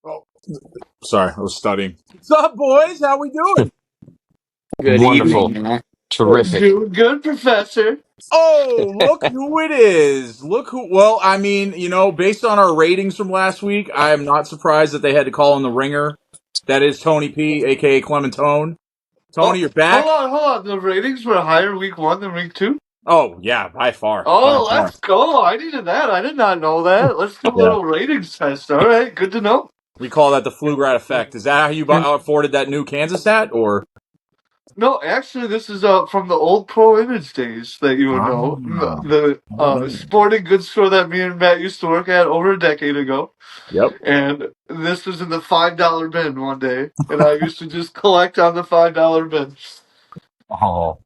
Oh, sorry, I was studying. What's up, boys? How we doing? Good Wonderful. evening, Matt. Terrific. Doing good, Professor. Oh, look who it is. Look who, well, I mean, based on our ratings from last week, I am not surprised that they had to call in the ringer. That is Tony P, aka Clementone. Tony, Oh, you're back? hold on. The ratings were higher week 1 than week 2? Oh, yeah, by far. By Oh, far. let's go. I needed that. I did not know that. Let's do a Yeah. little ratings test. All right, good to know. We call that the Pflugradt Effect. Is that how you afforded that new Kansas hat, or? No, actually, this is from the old Pro Image days that you would know. The sporting goods store that me and Matt used to work at over a decade ago. Yep. And this was in the $5 bin one day. And I used to just collect on the $5 bin. Oh,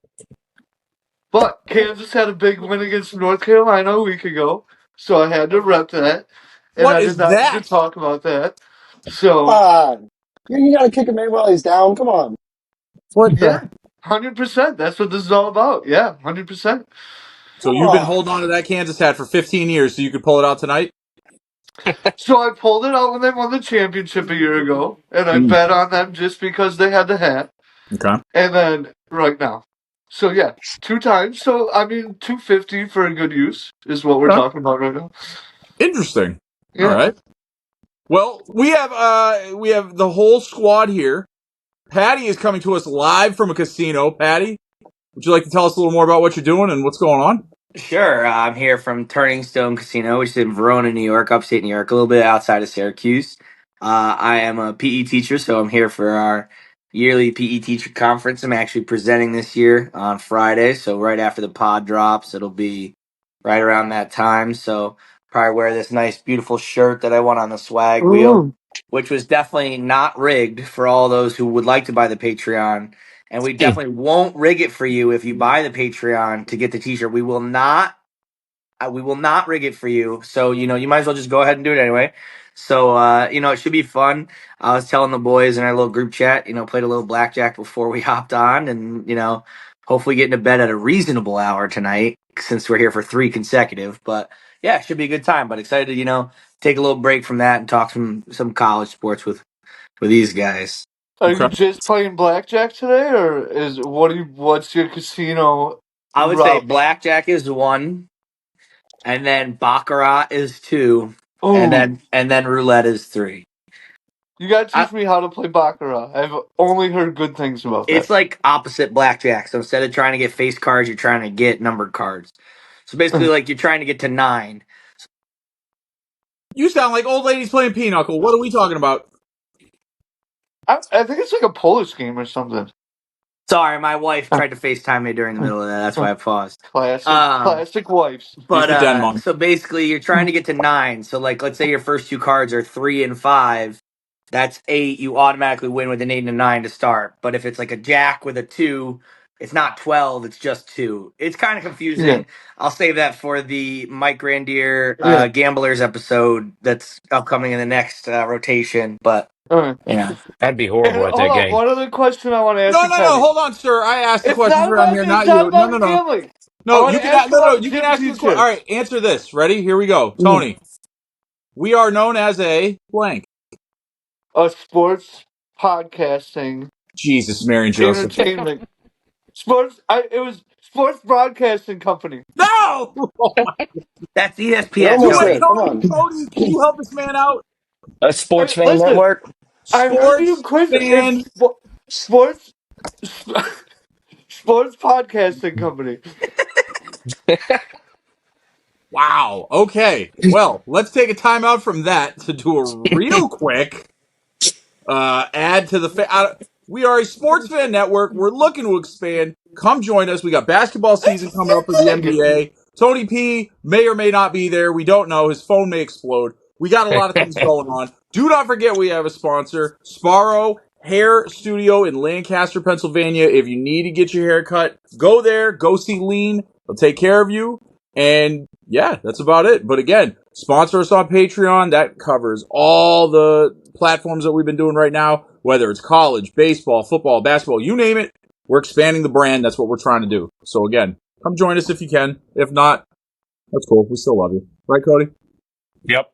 But Kansas had a big win against North Carolina a week ago, so I had to rep that, and What I did is not need to that? talk about that. Come So on. You gotta kick him in while he's down. Come on. What the? yeah, 100%. That's what this is all about. Yeah, 100%. So Come you've been on. holding on to that Kansas hat for 15 years, so you could pull it out tonight? So I pulled it out when they won the championship a year ago, and I Mm. bet on them just because they had the hat. Okay. And then right now, so yeah, 2 times. So I mean, 250 for a good use is what we're Okay. talking about right now. Interesting. All Yeah. right. Well, we have the whole squad here. Patty is coming to us live from a casino. Patty, would you like to tell us a little more about what you're doing and what's going on? Sure. I'm here from Turning Stone Casino, which is in Verona, New York, upstate New York, a little bit outside of Syracuse. I am a PE teacher, so I'm here for our yearly PE teacher conference. I'm actually presenting this year on Friday, so right after the pod drops, it'll be right around that time. So probably wear this nice, beautiful shirt that I won on the swag wheel, Ooh. which was definitely not rigged for all those who would like to buy the Patreon. And we definitely won't rig it for you if you buy the Patreon to get the T-shirt. We will not rig it for you. So you might as well just go ahead and do it anyway. So it should be fun. I was telling the boys in our little group chat. Played a little blackjack before we hopped on, and hopefully getting to bed at a reasonable hour tonight since we're here for 3 consecutive. But yeah, it should be a good time. But excited to take a little break from that and talk some college sports with these guys. Are you Okay. just playing blackjack today, or what's your casino I would say route? blackjack is one, and then baccarat is two, and Oh, then roulette is three. you gotta I, teach me how to play baccarat. I've only heard good things about that. it's like opposite blackjack. So instead of trying to get face cards, you're trying to get numbered cards. So basically, like you're trying to get to 9. You sound like old ladies playing pinochle. What are we talking about? I think it's like a Polish game or something. Sorry, my wife tried to FaceTime me during the middle of that. That's why I paused. Um, Classic wives. She's but the Denmark. so basically, you're trying to get to 9. So like, let's say your first two cards are 3 and 5. That's 8. You automatically win with an 8 and a 9 to start. But if it's like a jack with a 2, it's not 12. It's just 2. It's kind of Yeah, confusing. I'll save that for the Mike Grandier yeah. Gamblers episode that's upcoming in the next rotation. But All right. yeah, that'd be And horrible at hold that on, game. one other question I want to ask No, you, no, no. Patty. Hold on, sir. I asked the It's questions not around about here, it's not not you. No, about no, the no. gambling. I No, want you to can. ask No, no. about You can gym ask this question. All teacher. right, answer this. Ready? Here we go. Tony, we are known as a blank. A sports podcasting Jesus, Mary and Joseph. entertainment it was sports broadcasting company. No. that's You're ESPN, You almost wait, there. Tony. Come Tony. on. Tony, can you help this man out? A sports Hey, fan listen, network. I heard you Sports quiz it's fan. sports sports podcasting company. Wow. Okay. Well, let's take a timeout from that to do a real quick add to the. We are a sports fan network. We're looking to expand. Come join us. We got basketball season coming up for the Big. NBA. Tony P may or may not be there. We don't know. His phone may explode. We got a lot of things going on. Do not forget we have a sponsor, Sparrow Hair Studio in Lancaster, Pennsylvania. If you need to get your hair cut, go there. Go see Lean. They'll take care of you. And yeah, that's about it. But again, sponsor us on Patreon. That covers all the platforms that we've been doing right now, whether it's college, baseball, football, basketball, you name it. We're expanding the brand. That's what we're trying to do. So again, come join us if you can. If not, that's cool. We still love you. Right, Cody? Yep.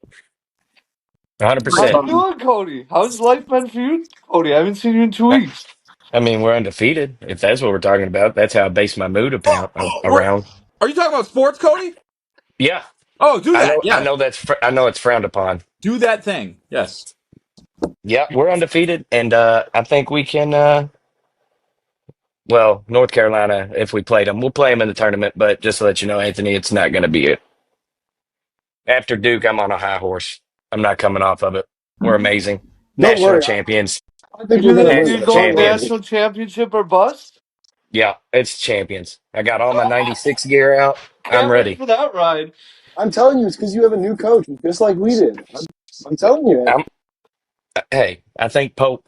How you 100%. doing, Cody? How's life been for you, Cody? I haven't seen you in 2 weeks. I mean, we're undefeated. If that's what we're talking about, that's how I base my mood around. Are you talking about sports, Cody? Yeah, Oh, do I that. know. I Yeah, know I know it's frowned upon. do that thing. Yes. Yeah, we're undefeated, and I think we can. Well, North Carolina, if we played them, we'll play them in the tournament. But just to let you know, Anthony, it's not going to be it. After Duke, I'm on a high horse. I'm not coming off of it. We're amazing. Don't National worry. champions. I think we're gonna win You're National this. Don't going worry. champions. national championship or bust? Yeah, it's champions. I got all my 96 gear out. I'm Can't wait ready. for that ride. I'm telling you, it's because you have a new coach, just like we did. I'm telling you. I'm, hey, I think Pope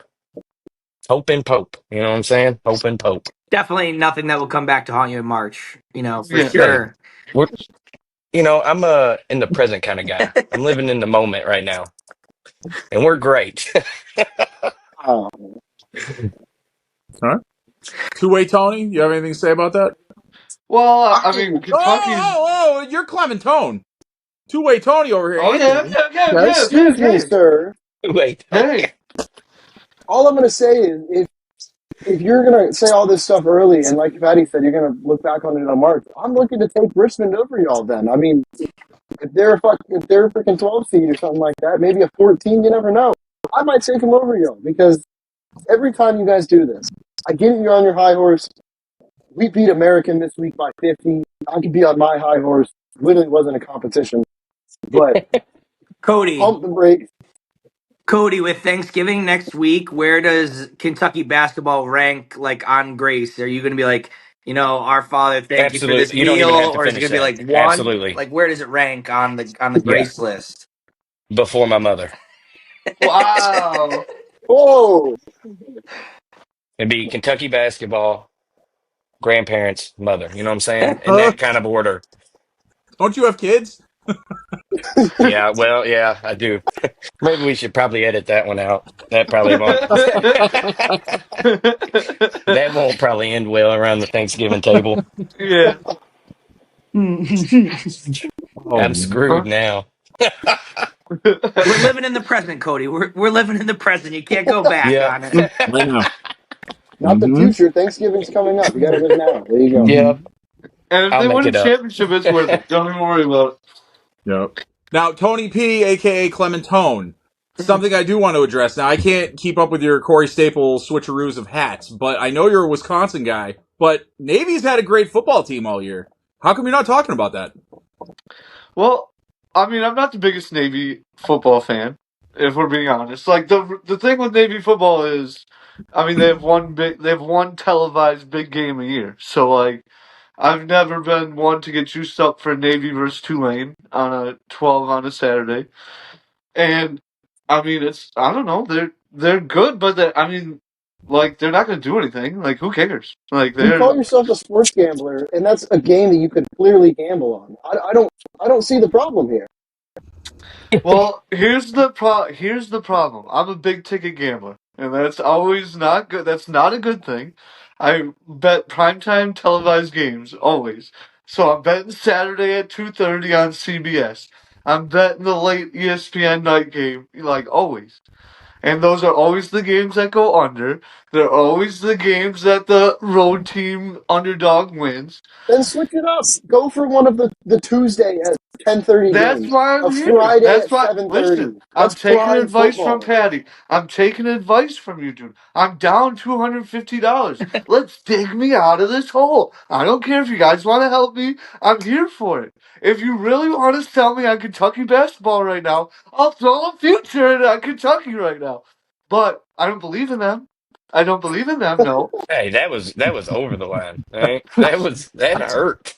and Pope. You know what I'm saying? Pope and Pope. Definitely nothing that will come back to haunt you in March. For Yeah. Hey, sure. we're, I'm a in the present kind of guy. I'm living in the moment right now, and we're great. Oh, All right. Two-way Tony, you have anything to say about that? Well, I I, mean, Kentucky's. You're Clementone. Two-way Tony over here, Oh yeah, Anthony. yeah, Okay. yeah, yeah, excuse me, hey, sir. Wait, hey. All I'm gonna say is, if you're gonna say all this stuff early, and like Patty said, you're gonna look back on it in March. I'm looking to take Richmond over y'all. Then, I mean, if they're a freaking 12 seed or something like that, maybe a 14. You never know. I might take them over y'all because every time you guys do this, I get it. You're on your high horse. We beat American this week by 50. I could be on my high horse. Literally wasn't a competition, but Cody, pump the brakes. Cody, with Thanksgiving next week, where does Kentucky basketball rank like on Grace? Are you going to be like, our Father, thank you for this absolutely. You don't meal, even have to or is it finish going to be that. like one? Absolutely. Like, where does it rank on the Yeah, Grace list? before my mother. Wow. Whoa! It'd be Kentucky basketball, grandparents, mother. You know what I'm saying? In that kind of order. Don't you have kids? Yeah, well, yeah, I do. Maybe we should probably edit that one out. That probably won't. That won't probably end well around the Thanksgiving table. Yeah. Oh, I'm man. screwed now. We're living in the present, Cody. We're living in the present. You can't go back Yep. on it. I know. Not the Mm-hmm. future. Thanksgiving's coming up. You got to live now. There you go. Mm-hmm. Yep. And if I'll they make win a it up. championship, it's worth it. Don't even worry about Yep. Now, Tony P, aka Clementone. it. Something I do want to address. Now, I can't keep up with your Corey Staple switcheroos of hats, but I know you're a Wisconsin guy. But Navy's had a great football team all year. How come you're not talking about that? Well, I mean, I'm not the biggest Navy football fan, if we're being honest. Like the thing with Navy football is, I mean, they have one televised big game a year. So like, I've never been one to get juiced up for Navy versus Tulane on a 12 on a Saturday. And I mean, I don't know, they're good, but I mean, like they're not going to do anything. Like who cares? Like You they're call yourself a sports gambler, and that's a game that you could clearly gamble on. I don't see the problem here. Well, here's the problem. I'm a big ticket gambler, and that's always not good. That's not a good thing. I bet primetime televised games always. So I'm betting Saturday at 2:30 on CBS. I'm betting the late ESPN night game, like always. And those are always the games that go under. They're always the games that the road team underdog wins. Then switch it up. Go for one of the Tuesday at 10:30 That's games, why a I'm here. Friday That's at why. 7:30. Listen, I'm That's taking prime advice from football. Patty. I'm taking advice from you, dude. I'm down $250. Let's dig me out of this hole. I don't care if you guys want to help me. I'm here for it. If you really want to sell me on Kentucky basketball right now, I'll throw a future in on Kentucky right now. But I don't believe in them. I don't believe in them. No. Hey, that was over the line. All right? That hurt.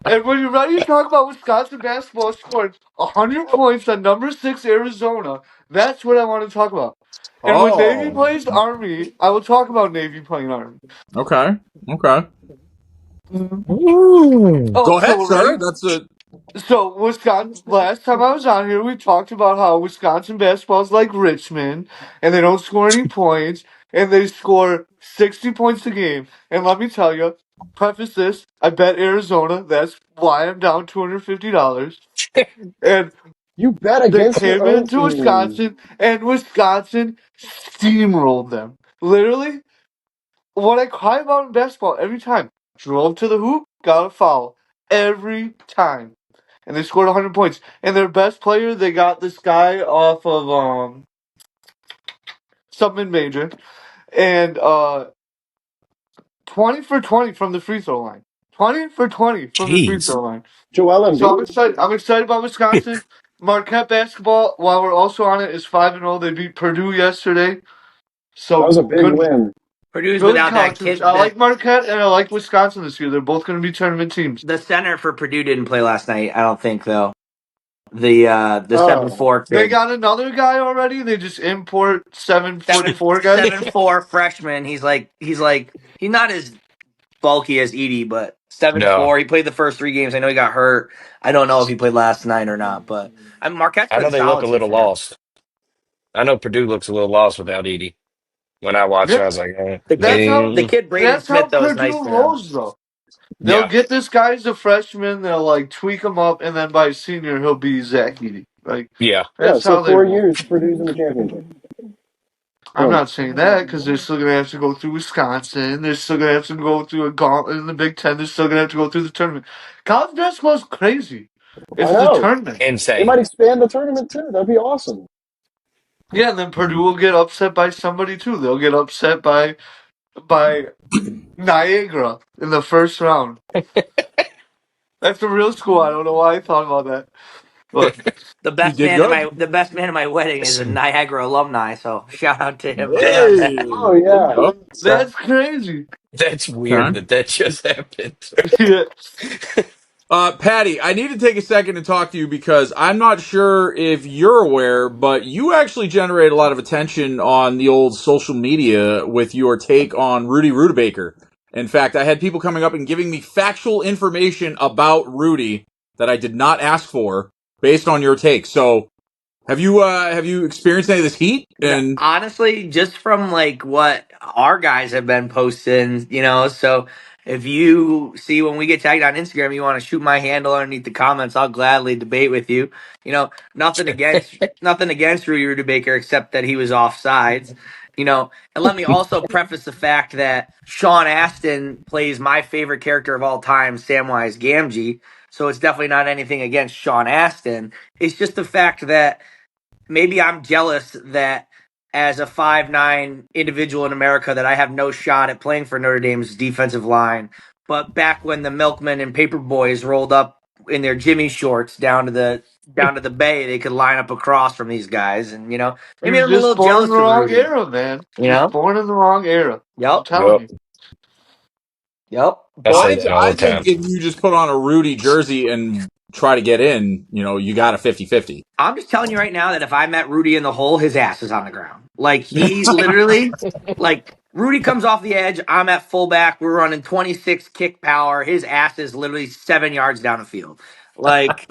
And when you're ready to talk about Wisconsin basketball scoring 100 points on number 6 Arizona, that's what I want to talk about. And when Navy Oh, plays Army, I will talk about Navy playing Army. okay. Okay. Ooh. Oh, Go so ahead, we're sir. ready? That's a. So Wisconsin. Last time I was on here, we talked about how Wisconsin basketball is like Richmond, and they don't score any points, and they score 60 points a game. And let me tell you, preface this: I bet Arizona. That's why I'm down $250. And You bet They against your came own into team. Wisconsin, and Wisconsin steamrolled them. Literally, what I cry about in basketball every time. Drove to the hoop, got a foul. Every time. And they scored 100 points. And their best player, they got this guy off of some mid-major. And 20 for 20 from the free throw line. 20 for 20 from the free Jeez. throw line. Joel So I'm Embiid. excited. I'm excited about Wisconsin. Marquette basketball, while we're also on it, is 5-0. They beat Purdue yesterday. That was So a big good, win. Purdue's good without that college hoops. kid. I like Marquette and I like Wisconsin this year. They're both going to be tournament teams. The center for Purdue didn't play last night. I don't think though. The Oh, 7'4" They kid, got another guy already. They just import 7'4" seven guys. seven four freshman. He's not as bulky as Edie, but seven No, four. He played the first 3 games. I know he got hurt. I don't know if he played last night or not, but Marquette's I know been they look solid a so little far. lost. I know Purdue looks a little lost without Edie. When I watched it, Yeah, I was like, The kid Braden that's how Smith though is Purdue nice for them. rolls though. They'll yeah. get this guy as a freshman. They'll like tweak him up, and then by senior he'll be Zach Edey. Like Yeah. yeah. that's So how they 4 roll. years, Purdue's in the championship. I'm Boom. not saying that because they're still gonna have to go through Wisconsin. They're still gonna have to go through a gauntlet in the Big Ten. They're still gonna have to go through the tournament. College basketball is crazy. I It's the know. tournament. They might Insane. expand the tournament too. That'd be awesome. Yeah, and then Purdue will get upset by somebody too. They'll get upset by Niagara in the first round. That's a real school. I don't know why I thought about that, but The You best did man at good. my wedding is a Niagara alumni, so shout out to him right on that. Oh Hey, there you yeah. go. that's crazy. That's weird Okay. that that just happened. Yeah. Patty, I need to take a second to talk to you because I'm not sure if you're aware, but you actually generate a lot of attention on the old social media with your take on Rudy Rudibaker. In fact, I had people coming up and giving me factual information about Rudy that I did not ask for based on your take. So, have you experienced any of this heat? No, And honestly, just from like what our guys have been posting, so if you see when we get tagged on Instagram, you want to shoot my handle underneath the comments, I'll gladly debate with you. Nothing against Rudy Rudibaker except that he was offsides. And let me also preface the fact that Sean Astin plays my favorite character of all time, Samwise Gamgee. So it's definitely not anything against Sean Astin. It's just the fact that maybe I'm jealous that as a 5'9" individual in America that I have no shot at playing for Notre Dame's defensive line. But back when the Milkmen and Paper Boys rolled up in their Jimmy shorts down to the bay, they could line up across from these guys, and He maybe was I'm a just little born in jealous the of wrong Rudy. era, man. You Just know? born in the wrong era. I'm Yep. telling Yep. you. Yep. I say But that all I the think time. if you just put on a Rudy jersey and try to get in, you got a 50-50. I'm just telling you right now that if I met Rudy in the hole, his ass is on the ground. Like he literally, like Rudy comes off the edge. I'm at fullback. We're running 26 kick power. His ass is literally 7 yards down the field. Like,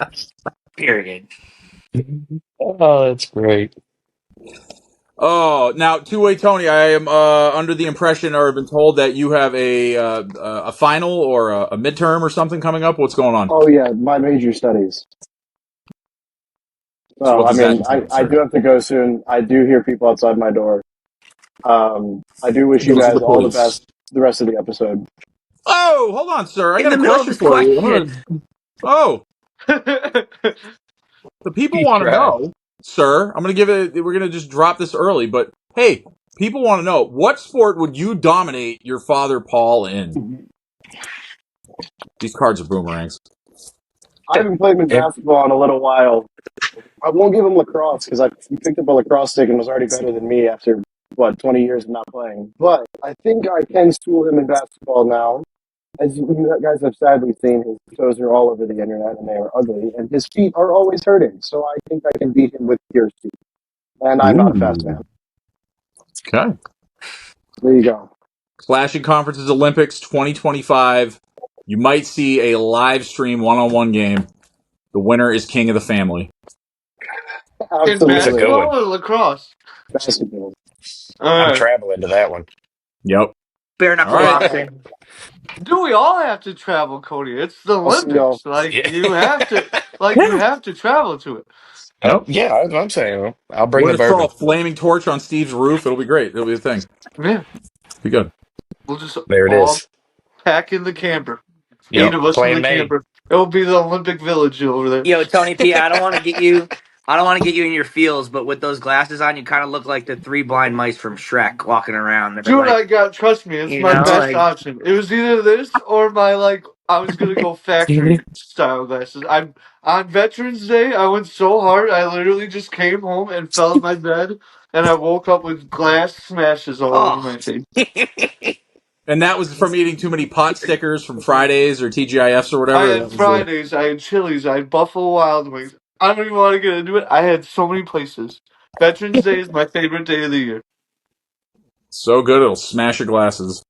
period. Oh, that's great. Oh, now two-way Tony, I am under the impression or have been told that you have a final or a midterm or something coming up. What's going on? Oh yeah. My major studies. So Well, what I does that mean, entail, I sir? do have to go soon. I do hear people outside my door. I do wish you Those are the guys all the best police. the rest of the episode. Oh, hold on, sir. I In got the a middle of question his for you. question, Oh, the people He want to tried. know, sir. I'm gonna give it. We're gonna just drop this early, but hey, people want to know what sport would you dominate your father Paul in? These cards are boomerangs. I haven't played with It, basketball in a little while. I won't give him lacrosse because I picked up a lacrosse stick and was already better than me after 20 years of not playing. But I think I can school him in basketball now. As you guys have sadly seen, his toes are all over the internet and they are ugly, and his feet are always hurting. So I think I can beat him with pure speed. And I'm not a fast man. Ooh. Okay. There you go. Clashing Conferences Olympics 2025. You might see a live stream one-on-one game. The winner is king of the family. In that's a good Absolutely. one. basketball or lacrosse? Basketball. All I'm right. traveling to that one. Yep. bare All knuckle right. boxing. Do we all have to travel, Cody? It's the I'll see y'all. Olympics. Like Yeah. you have to, like you Yeah. have to travel to it. Oh, yeah, I'm saying I'll bring We'll the just throw a bourbon. flaming torch on Steve's roof. It'll be great. It'll be a thing. Yeah, Be good. we'll just There it all is. pack in the camper. 8 Yep, of us in the plan made. camper. It'll be the Olympic Village over there. Yo, Tony P, I don't want to get you. I don't want to get you in your feels, but with those glasses on, you kind of look like the three blind mice from Shrek walking around. They're Dude, like, I got, trust me, it's you my know, best like, option. It was either this or my, like, I was gonna go factory style glasses. I'm on Veterans Day, I went so hard, I literally just came home and fell in my bed, and I woke up with glass smashes all over oh. my face. And that was from eating too many pot stickers from Fridays or TGIFs or I whatever. had That was the Fridays, I had Chili's, I had Buffalo Wild Wings. I don't even want to get into it. I had so many places. Veterans Day is my favorite day of the year. so good it'll smash your glasses.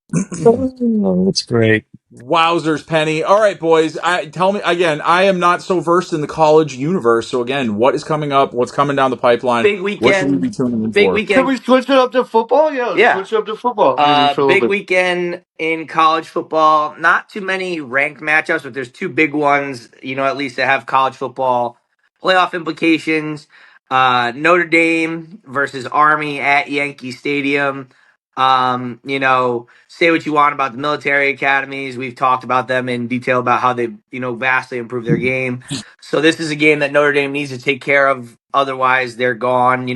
Oh, that's great. Wowzers, Penny. All right, boys. Tell me again. I am not so versed in the college universe. So again, what is coming up? What's coming down the pipeline? Big What should we be weekend. tuning in Big for? Can weekend. we switch it up to football? Yeah, let's Yeah. switch it up to football maybe for a little Big bit. weekend in college football. Not too many ranked matchups, but there's two big ones, at least that have college football playoff implications. Notre Dame versus Army at Yankee Stadium. Say what you want about the military academies. We've talked about them in detail about how they, vastly improved their game. So this is a game that Notre Dame needs to take care of. Otherwise, they're gone.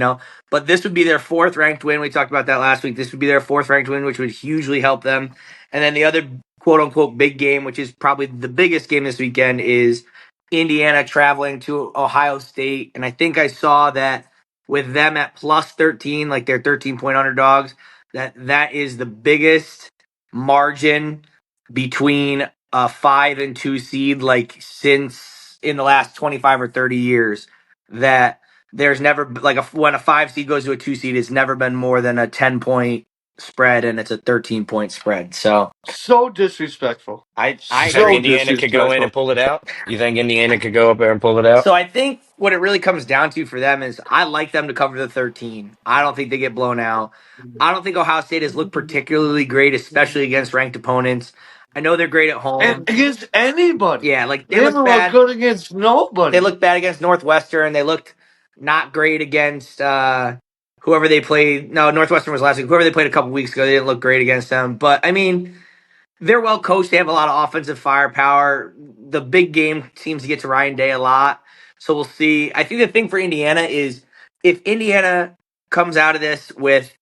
But this would be their fourth ranked win. We talked about that last week. This would be their fourth ranked win, which would hugely help them. And then the other quote unquote big game, which is probably the biggest game this weekend, is Indiana traveling to Ohio State. And I think I saw that with them at plus 13, like they're 13-point underdogs, that is the biggest margin between a 5 and 2 seed, like since in the last 25 or 30 years. That there's never like when a 5 seed goes to a 2 seed, it's never been more than a 10-point spread, and it's a 13-point spread. So So disrespectful. I You think So agree. Indiana could go in disrespectful. and pull it out? You think Indiana could go up there and pull it out? So I think what it really comes down to for them is I like them to cover the 13. I don't think they get blown out. I don't think Ohio State has looked particularly great, especially against ranked opponents. I know they're great at And home. against anybody. Yeah, like They haven't looked good against They nobody. looked bad against Northwestern. They looked not great against whoever they played. No, Northwestern was last week. Whoever they played a couple weeks ago, they didn't look great against them. But I mean, they're well coached. They have a lot of offensive firepower. The big game seems to get to Ryan Day a lot. So we'll see. I think the thing for Indiana is if Indiana comes out of this with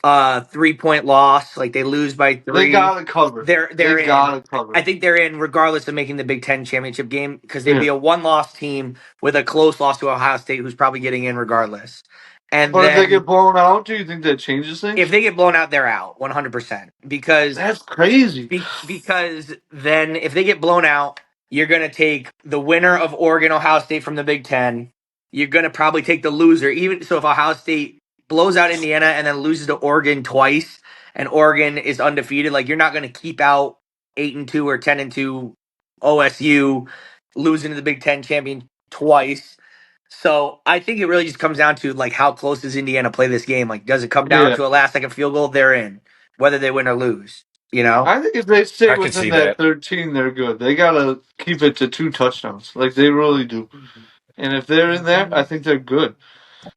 a 3-point loss, like they lose by They 3, gotta cover. they're They in. gotta cover. I think they're in regardless of making the Big Ten championship game because they'd Yeah. be a one-loss team with a close loss to Ohio State, who's probably getting in regardless. And But if they get then blown out, do you think that changes things? if they get blown out, they're out 100% because That's crazy. because then if they get blown out, you're going to take the winner of Oregon Ohio State from the Big Ten. You're going to probably take the loser. Even so, if Ohio State blows out Indiana and then loses to Oregon twice, and Oregon is undefeated, like you're not going to keep out 8-2 or 10-2 OSU losing to the Big Ten champion twice. So I think it really just comes down to like how close does Indiana play this game? Like, does it come down Yeah. to a last second field goal? They're in, whether they win or lose. I think if they stay I could within see that that. 13, they're good. They gotta keep it to 2 touchdowns. Like they really do. And if they're in there, I think they're good.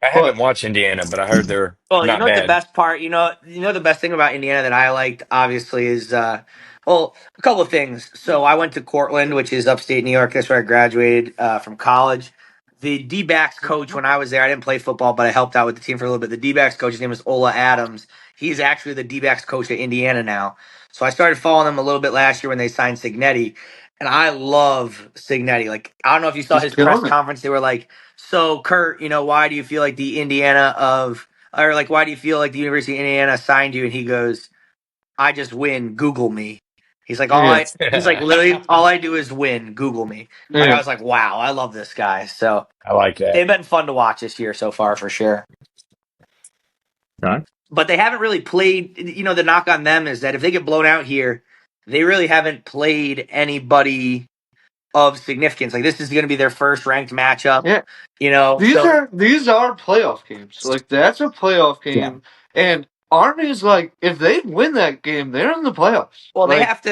I haven't But watched Indiana, but I heard they're Well, you not know what the bad. best part, the best thing about Indiana that I liked obviously is a couple of things. So I went to Cortland, which is upstate New York. That's where I graduated from college. The D-backs coach when I was there, I didn't play football, but I helped out with the team for a little bit. The D-backs coach, his name is Ola Adams. He's actually the D-backs coach at Indiana now. So I started following them a little bit last year when they signed Signetti, and I love Signetti. Like I don't know if you saw he's his press killing it. conference. They were like, "So Kurt, why do you feel like the Indiana of or like why do you feel like the University of Indiana signed you?" And he goes, "I just win. Google me." He's like, Yeah. he's like, literally, all I do is win. Google me. Like, I Yeah. was like, wow, I love this guy. So I like that. they've been fun to watch this year so far for sure. Okay. But they haven't really played. The knock on them is that if they get blown out here, they really haven't played anybody of significance. Like this is going to be their first ranked matchup. Yeah. You know, These so are playoff games. Like that's a playoff Yeah. game. And Army is like, if they win that game, they're in the playoffs. Well, Like, they have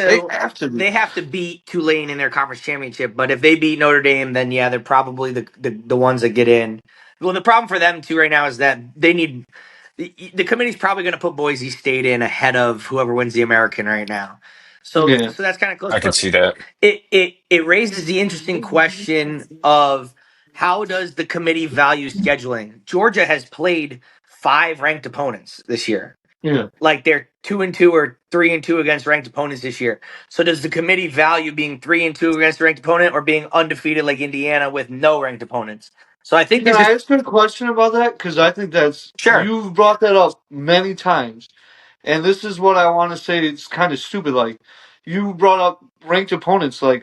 to be. they have to beat Tulane in their conference championship, but if they beat Notre Dame, then yeah, they're probably the ones that get in. Well, the problem for them too right now is that they need the committee's probably going to put Boise State in ahead of whoever wins the American right now. So Yeah. so that's kind of close. I could But see that. it raises the interesting question of how does the committee value scheduling? Georgia has played 5 ranked opponents this year. Yeah. Like they're 2-2 or 3-2 against ranked opponents this year. So does the committee value being 3-2 against a ranked opponent or being undefeated like Indiana with no ranked opponents? So I think Can there's I just ask you a question about that? Because I think that's sure. you've brought that up many times, and this is what I want to say. It's kind of stupid. Like you brought up ranked opponents. Like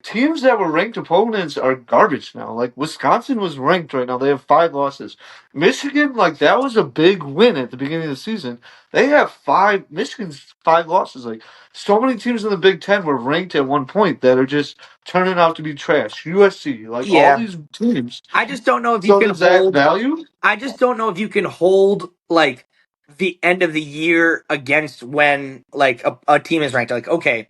teams that were ranked opponents are garbage now. Like Wisconsin was ranked right now. They have 5 losses. Michigan, like that was a big win at the beginning of the season. They have 5. Michigan's 5 losses. Like so many teams in the Big Ten were ranked at one point that are just turning out to be trash. USC, like all Yeah. these teams. I just don't know if you So can does that hold value? I just don't know if you can hold like the end of the year against when like a team is ranked. Like, okay,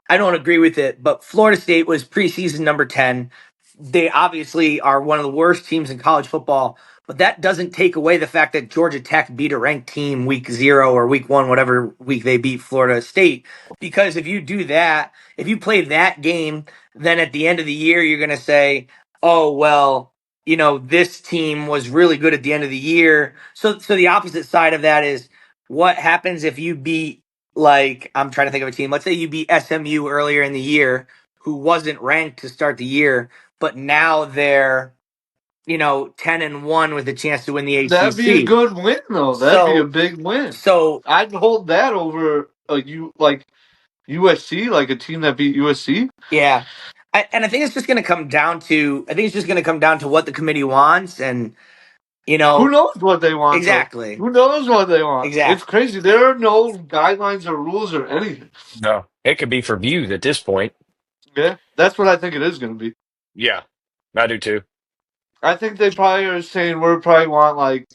I don't agree with it, but Florida State was preseason number 10. They obviously are one of the worst teams in college football, but that doesn't take away the fact that Georgia Tech beat a ranked team week 0 or week 1, whatever week they beat Florida State. Because if you do that, if you play that game, then at the end of the year, you're going to say, oh, well, this team was really good at the end of the year. So the opposite side of that is what happens if you beat, like, I'm trying to think of a team. Let's say you beat SMU earlier in the year, who wasn't ranked to start the year, but now they're 10-1 with a chance to win the That'd be a ACC. good win, though. That'd be a So big win. so I'd hold that over like USC, like a team that beat USC. yeah, and I think it's just going to come down to what the committee wants, and Who knows what they want, though? exactly, Who knows what they want? It's exactly. crazy. There are no guidelines or rules or anything. No, it could be for views at this point. Yeah, that's what I think it is going to be. Yeah, I do too. I think they probably are saying we probably want like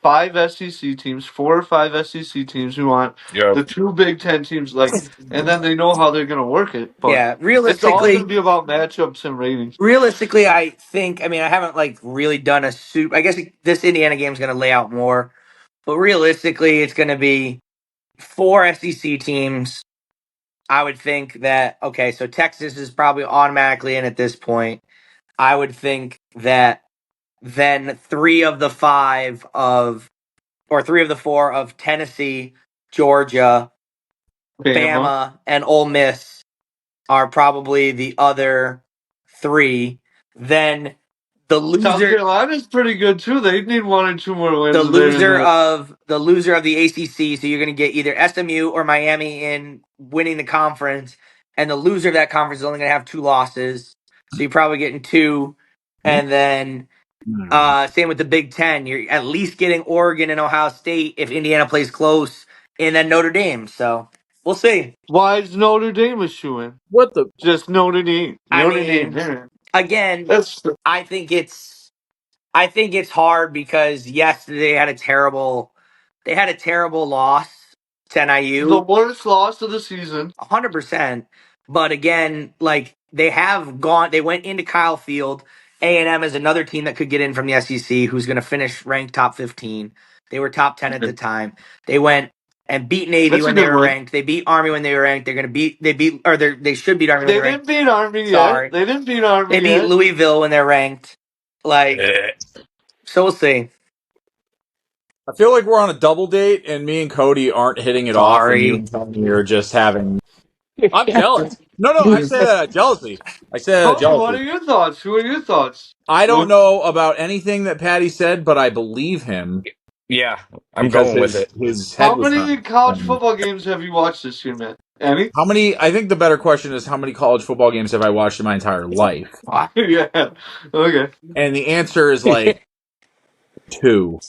5 SEC teams, 4 or 5 SEC teams. We want Yep. the 2 Big 10 teams, like, and then they know how they're going to work it. But Yeah, it's all going to be about matchups and ratings. realistically, I think. I mean, I haven't like really done a soup. I guess this Indiana game is going to lay out more, but realistically, it's going to be 4 SEC teams. I would think that okay, so Texas is probably automatically in at this point. I would think that then 3 of the 5 of or 3 of the 4 of Tennessee, Georgia, Bama. Bama, and Ole Miss are probably the other 3. Then the South loser Carolina's pretty good too. They need 1 or 2 more wins. the They're in loser that. of the loser of the ACC. So you're going to get either SMU or Miami in winning the conference, and the loser of that conference is only going to have 2 losses. So you're probably getting 2, and then same with the Big Ten. You're at least getting Oregon and Ohio State if Indiana plays close, and then Notre Dame. So we'll see. Why is Notre Dame a shoe in? What the? Just Notre Dame. I Notre Dame. mean, Yeah. again, That's I think it's hard because yes, they had a terrible loss to the NIU, worst loss of the season. 100%. But again, like they went into Kyle Field. A&M is another team that could get in from the SEC, who's going to finish ranked top 15. They were top 10 at the time. They went and beat Navy That's a when they good were one. ranked. They beat Army when they were ranked. They should beat Army when They they're ranked. didn't beat Army yet. Sorry, They didn't beat they Army beat yet. Louisville when they're ranked. Like, Eh. so we'll see. I feel like we're on a double date, and me and Cody aren't hitting it off, and you Sorry. and Tony are just having. I'm jealous. No, I said jealousy. I said Cody, what jealousy. are your thoughts? Who are your thoughts? I don't know about anything that Patty said, but I believe him Yeah, I'm because going with it. his head How was not. many college football games have you watched this year, man? Any? How many? I think the better question is how many college football games have I watched in my entire life? Yeah. Okay. And the answer is like 2.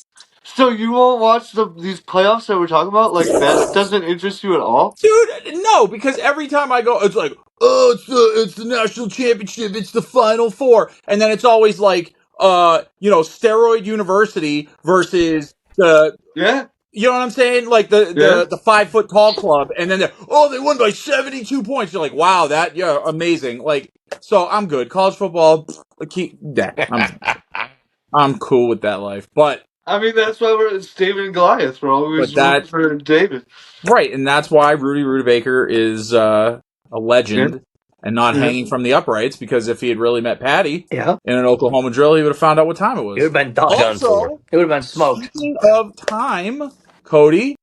So you won't watch these playoffs that we're talking about? Like that doesn't interest you at all? Dude, no, because every time I go, it's like, oh, it's the national championship, it's the final 4, and then it's always like, steroid university versus the Yeah. You know what I'm saying? Like Yeah. the 5 foot tall club, and then they won by 72 points. You're like, wow, amazing. Like, so I'm good. College football, I'm cool with that life. But I mean, that's why it's David and Goliath. We're always rooting that for David. right, and that's why Rudy Baker is a Yeah. legend and not Yeah. hanging from the uprights. Because if he had really met Patty Yeah. in an Oklahoma drill, he would have found out what time it It would was. have been done. Done for. Also, It would have been smoked. speaking of time, Cody,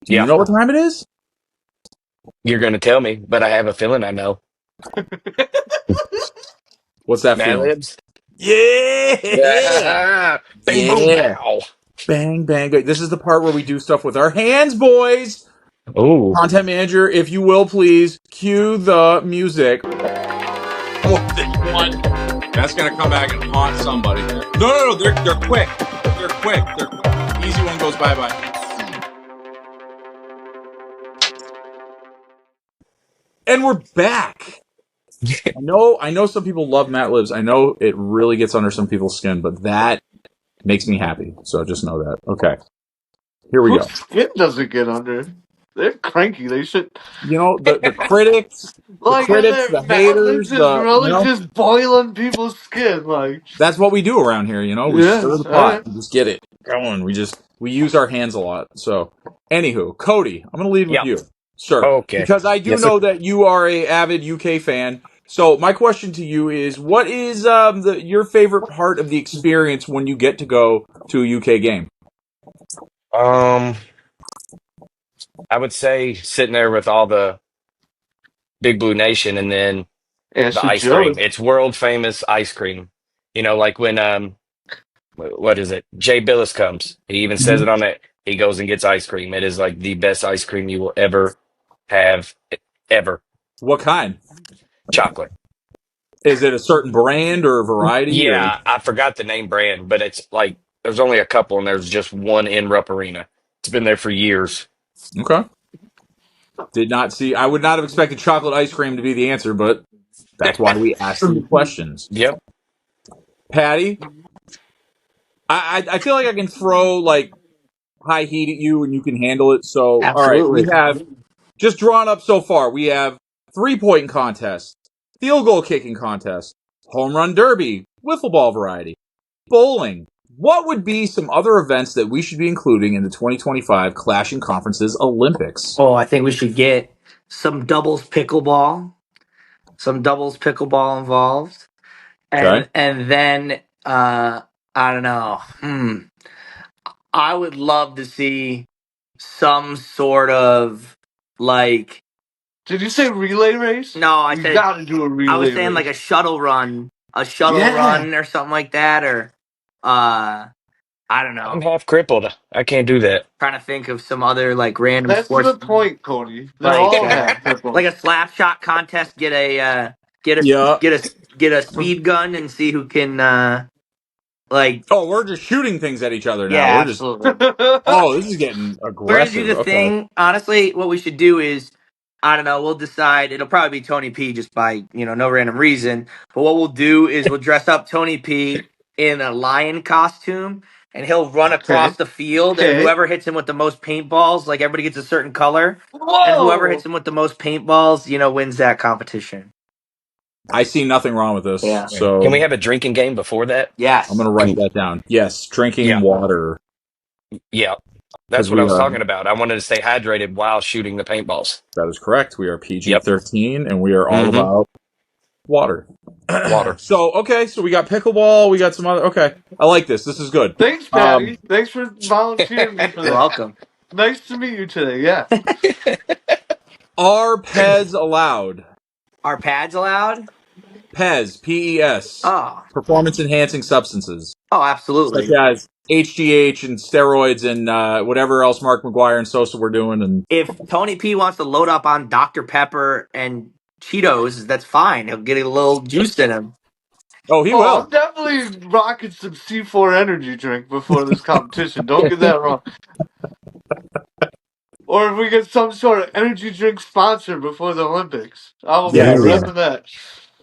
do you Yeah. know what time it is? You're going to tell me, but I have a feeling I know. What's that Mad feeling? Libs? Yeah, Bing, boom, yeah. pow. Bang, bang. This is the part where we do stuff with our hands, boys. Ooh. Content manager, if you will, please cue the music. Oh, this one. That's gonna come back and haunt somebody. No. They're quick. They're quick. Easy one goes bye bye. And we're back. I know some people love Matt Libs. I know it really gets under some people's skin, but that makes me happy. So just know that. Okay. Here we Whose go. skin doesn't get under? They're cranky. They should. You know, the critics, Like, and their the Matt Libs haters, is really just boiling people's skin. Like, that's what we do around here, you know? We yeah, stir the all pot right. and just get it going. We use our hands a lot. So, anywho, Cody, I'm going to lead with Yep. you, sir, Okay. because I do Yes, sir. know that you are a avid UK fan. So, my question to you is, what is your favorite part of the experience when you get to go to a UK game? Um, I would say sitting there with all the Big Blue Nation and then the Ashley ice cream. Joey. It's world famous ice cream. You know, like when what is it? Jay Billis comes. He even says Mhm. it on it. He goes and gets ice cream. It is like the best ice cream you will ever have, ever. What kind? Chocolate. Is it a certain brand or variety or? Yeah, I forgot the name brand, but it's like there's only a couple and there's just one in Rupp Arena. It's been there for years. Okay. Did not see. I would not have expected chocolate ice cream to be the answer, but that's why we ask you questions. Yep. Patty, I feel like I can throw like high heat at you and you can handle it. So, all right, we Absolutely. have just drawn up so far. We have 3 point contest, field goal kicking contest, home run derby, wiffle ball variety, bowling. What would be some other events that we should be including in the 2025 Clashing Conferences Olympics? Oh, I think we should get some doubles pickleball involved, Okay. and then I don't know. I would love to see some sort of like. Did you say relay race? No, I You said gotta do a I was relay saying like race. a shuttle Yeah. run or something like that, or uh, I don't I'm know. half crippled. I can't do that. Trying to think of some other like random That's sports, the point, Cody. They're like all half crippled. like a slap shot contest. Get a Yeah. get a speed gun and see who can like. Oh, we're just shooting things at each other now. Yeah, We're just. absolutely. Oh, this is getting We're gonna do aggressive. the Okay. thing. Honestly, what we should do is, I don't know. We'll decide. It'll probably be Tony P. Just by no random reason. But what we'll do is we'll dress up Tony P. in a lion costume, and he'll run across Okay. the field, and Okay. whoever hits him with the most paintballs, like everybody gets a certain color, and whoever hits Whoa! him with the most paintballs, wins that competition. I see nothing wrong with this. Yeah. Can So we have a drinking game before that? I'm Yes. going to write that down. Yes, drinking Yeah. water Yeah. because That's what I was talking about. I wanted to stay hydrated while shooting the paintballs. that is correct. We are Yep. PG-13 and we are all Mm-hmm. about water. Water. So, okay, so we got pickleball, we got some other. Okay, I like this. This is good. Thanks, Patty. Thanks for volunteering me for You're that. welcome. Nice to meet you today. Yeah. Are Pez allowed? Are pads allowed? Pez, PES, Oh. performance enhancing substances Oh, such absolutely. as HGH and steroids and whatever else Mark McGuire and Sosa were doing. And If Tony P wants to load up on Dr. Pepper and Cheetos, that's fine. He'll get a little juice in him. oh, he Oh, I'm will. definitely rocking some C4 energy drink before this competition. Don't get that wrong. Or if we get some sort of energy drink sponsor before the Olympics, I will be Yes. Ooh. repping that.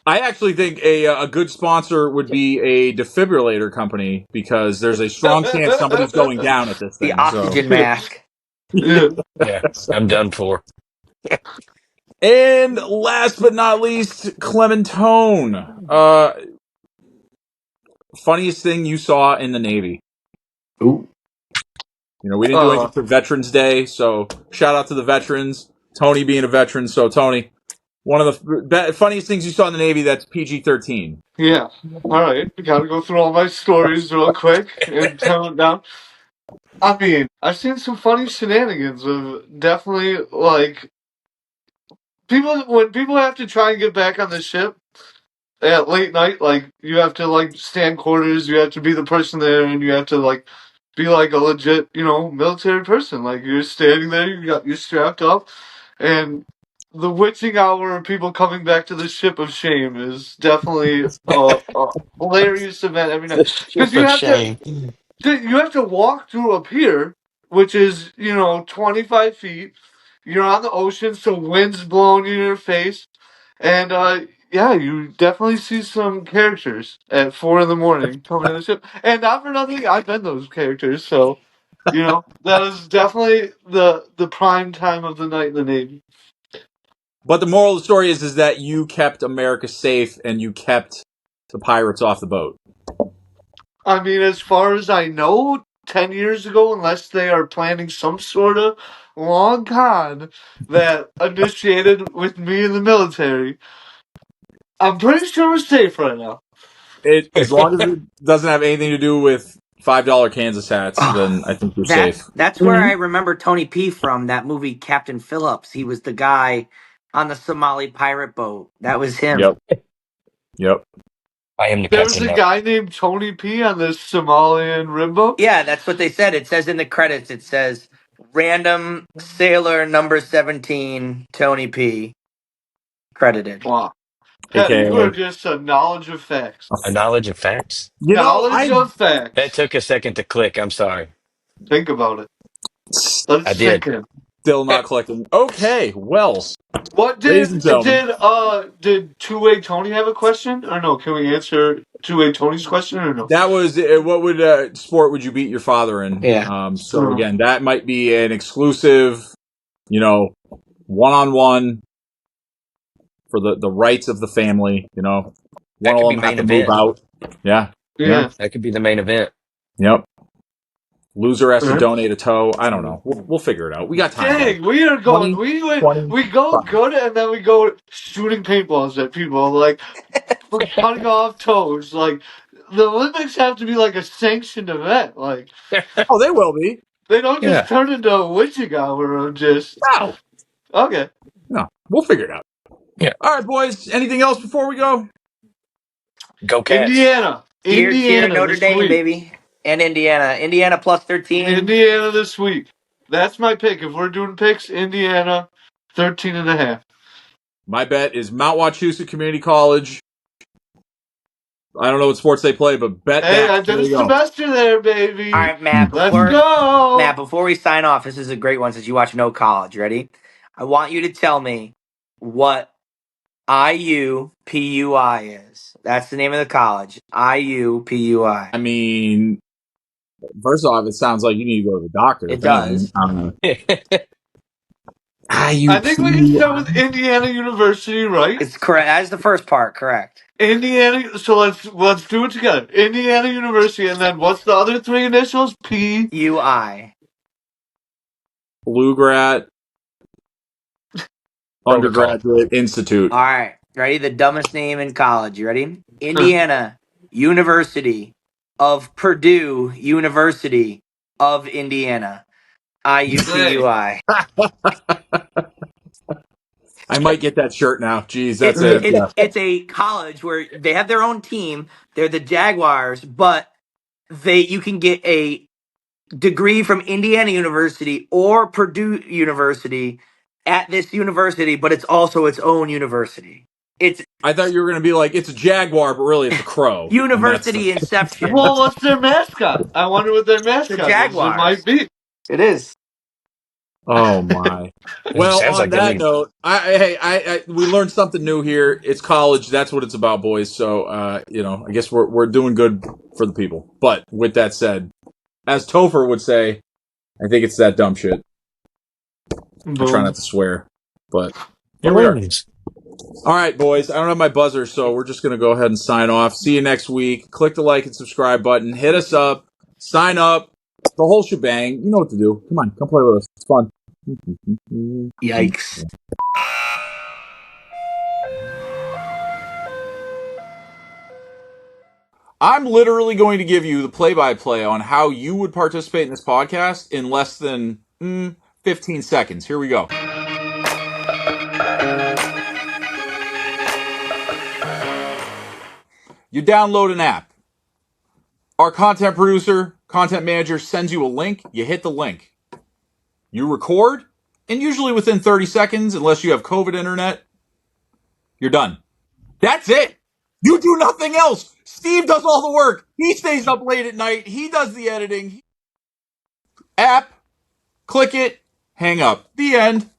I actually think a good sponsor would be a defibrillator company because there's a strong chance somebody's going down at this The thing. So oxygen mask. Yeah. Yeah, I'm done for. And last but not least, Clementone. Funniest thing you saw in the Navy. Ooh. You know, we didn't do anything for Veterans Day, so shout out to the veterans. Tony being a veteran, so Tony, one of the funniest things you saw in the Navy that's PG-13. Yeah. All right. We gotta go through all my stories real quick and tell them down. I mean, I've seen some funny shenanigans of definitely like people when people have to try and get back on the ship at late night. Like you have to like stand quarters. You have to be the person there, and you have to like be like a legit, military person. Like you're standing there, you're strapped up, and the witching hour of people coming back to the ship of shame is definitely a hilarious event every night The because ship of shame. you have to walk through a pier, which is 25 feet. You're on the ocean, so wind's blowing in your face, and yeah, you definitely see some characters at 4 in the morning coming in the ship, and not for nothing, I've been those characters, so that is definitely the prime time of the night in the Navy. But the moral of the story is that you kept America safe and you kept the pirates off the boat. I mean, as far as I know, 10 years ago, unless they are planning some sort of long con that initiated with me in the military, I'm pretty sure we're safe right now. As long as it doesn't have anything to do with $5 Kansas hats, Oh, then I think you're that's safe. that's where I remember Tony P from that movie Captain Phillips. He was the guy on the Somali pirate boat. That was him. Yep. Yep. I am the There was captain a now. guy named Tony P on this Somalian rimbo. Yeah, that's what they said. It says in the credits, it says random sailor number 17, Tony P. credited. Wow. Pat, you are AKA. just a knowledge of facts. A knowledge of facts. You know, Knowledge I of That facts. took a second to click. I'm sorry. Think about it. Let it I did. sink in. still not collecting. Okay, well, What ladies and did gentlemen, did two-way Tony have a question or no? Can we answer two-way Tony's question or no? that was what would sport would you beat your father in? Yeah. So again, that might be an exclusive, one-on-one for the rights of the family. One That of could be them have main to move event. out. Yeah, yeah, Yeah. That could be the main event. yep. Loser has to Alright. donate a toe. I don't know. We'll figure it out. We got time, guys. Dang, we are going. We go 2025. good, and then we go shooting paintballs at people, like cutting off toes. Like the Olympics have to be like a sanctioned event. Like Oh, they will be. they don't just Yeah. turn into a witching hour of just No, okay. no. We'll figure it out. Yeah. All right, boys. Anything else before we go? Go Cats. Indiana, Cheer Indiana Notre this Dame, week. baby. And Indiana. Indiana plus 13. Indiana this week. That's my pick. If we're doing picks, Indiana, 13.5. My bet is Mount Wachusett Community College. I don't know what sports they play, but bet Hey, that. I did There a you go. semester there, All baby. right, Matt, Let's before go. Matt, before we sign off, this is a great one since you watch No College. Ready? I want you to tell me what IUPUI is. That's the name of the college. IUPUI. I mean, first off, it sounds like you need to go to the doctor. It If anything, does. I think we can start with IUP. Indiana University, right? It's correct. That is the first part. Correct. Indiana. So let's do it together. Indiana University, and then what's the other three initials? P. UI. Pflugradt Protocol. Undergraduate Institute. All right. Ready? The dumbest name in college. You ready? Indiana University of Purdue University of Indiana. Hey. IUPUI. I might get that shirt now. Jeez, that's It's it. it's Yeah. it's a college where they have their own team. They're the Jaguars, but you can get a degree from Indiana University or Purdue University at this university, but it's also its own university. It's I thought you were going to be like, it's a jaguar, but really it's a crow. And that's University Inception. Well, what's their mascot? I wonder what their The mascot is. It Jaguars. might be. It is. oh my. It Well, sounds on like they that need. note, we learned something new here. It's college. That's what it's about, boys. So, I guess we're doing good for the people. But with that said, as Topher would say, I think it's that dumb shit. I try not to swear, but here By we all are. means. All right, boys. I don't have my buzzer, so we're just going to go ahead and sign off. See you next week. Click the like and subscribe button. Hit us up. Sign up. The whole shebang. You know what to do. Come on. Come play with us. It's fun. Yikes. I'm literally going to give you the play-by-play on how you would participate in this podcast in less than 15 seconds. Here we go. You download an app. Our content producer, content manager sends you a link. You hit the link. You record, and usually within 30 seconds, unless you have COVID internet, you're done. That's it. You do nothing else. Steve does all the work. He stays up late at night. He does the editing. App, click it, hang up. The end.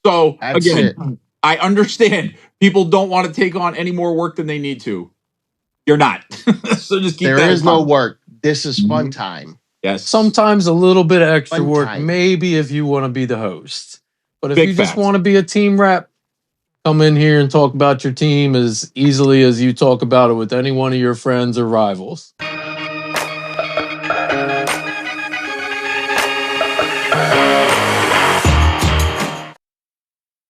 So, That's again, it. I understand people don't want to take on any more work than they need to. You're not. So just keep There that is in no mind. work. This is fun time. Yes. Sometimes a little bit of extra Fun work, time. maybe if you want to be the host. But if Big you just facts. want to be a team rep, come in here and talk about your team as easily as you talk about it with any one of your friends or rivals.